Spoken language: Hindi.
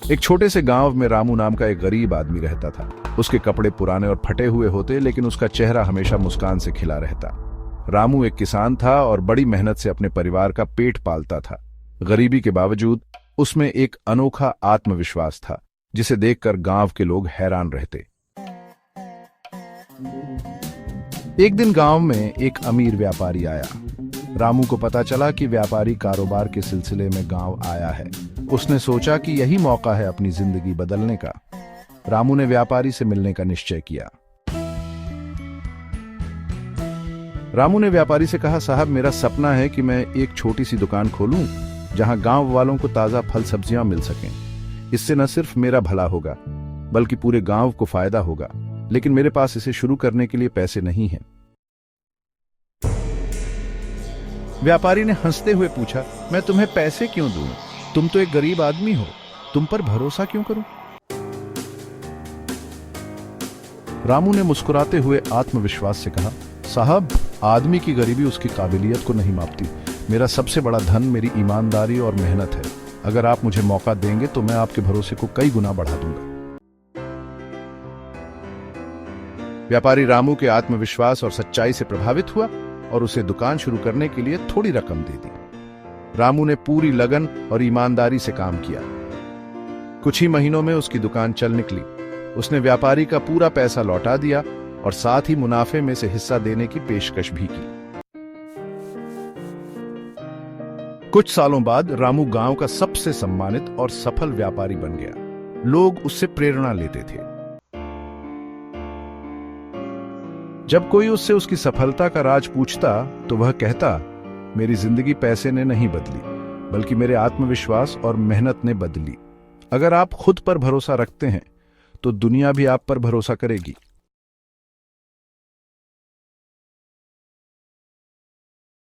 एक छोटे से गांव में रामू नाम का एक गरीब आदमी रहता था। उसके कपड़े पुराने और फटे हुए होते, लेकिन उसका चेहरा हमेशा मुस्कान से खिला रहता। रामू एक किसान था और बड़ी मेहनत से अपने परिवार का पेट पालता था। गरीबी के बावजूद उसमें एक अनोखा आत्मविश्वास था, जिसे देखकर गांव के लोग हैरान रहते। एक दिन गांव में एक अमीर व्यापारी आया। रामू को पता चला कि व्यापारी कारोबार के सिलसिले में गांव आया है। उसने सोचा कि यही मौका है अपनी जिंदगी बदलने का। रामू ने व्यापारी से मिलने का निश्चय किया। रामू ने व्यापारी से कहा, साहब, मेरा सपना है कि मैं एक छोटी सी दुकान खोलूं, जहां गांव वालों को ताजा फल सब्जियां मिल सकें। इससे न सिर्फ मेरा भला होगा, बल्कि पूरे गांव को फायदा होगा। लेकिन मेरे पास इसे शुरू करने के लिए पैसे नहीं हैं। व्यापारी ने हंसते हुए पूछा, मैं तुम्हें पैसे क्यों दूं? तुम तो एक गरीब आदमी हो, तुम पर भरोसा क्यों करूं? रामू ने मुस्कुराते हुए आत्मविश्वास से कहा, साहब, आदमी की गरीबी उसकी काबिलियत को नहीं मापती। मेरा सबसे बड़ा धन मेरी ईमानदारी और मेहनत है। अगर आप मुझे मौका देंगे तो मैं आपके भरोसे को कई गुना बढ़ा दूंगा। व्यापारी रामू के आत्मविश्वास और सच्चाई से प्रभावित हुआ और उसे दुकान शुरू करने के लिए थोड़ी रकम दे दी। रामू ने पूरी लगन और ईमानदारी से काम किया। कुछ ही महीनों में उसकी दुकान चल निकली। उसने व्यापारी का पूरा पैसा लौटा दिया और साथ ही मुनाफे में से हिस्सा देने की पेशकश भी की। कुछ सालों बाद रामू गांव का सबसे सम्मानित और सफल व्यापारी बन गया। लोग उससे प्रेरणा लेते थे। जब कोई उससे उसकी सफलता का राज पूछता तो वह कहता, मेरी जिंदगी पैसे ने नहीं बदली, बल्कि मेरे आत्मविश्वास और मेहनत ने बदली। अगर आप खुद पर भरोसा रखते हैं तो दुनिया भी आप पर भरोसा करेगी।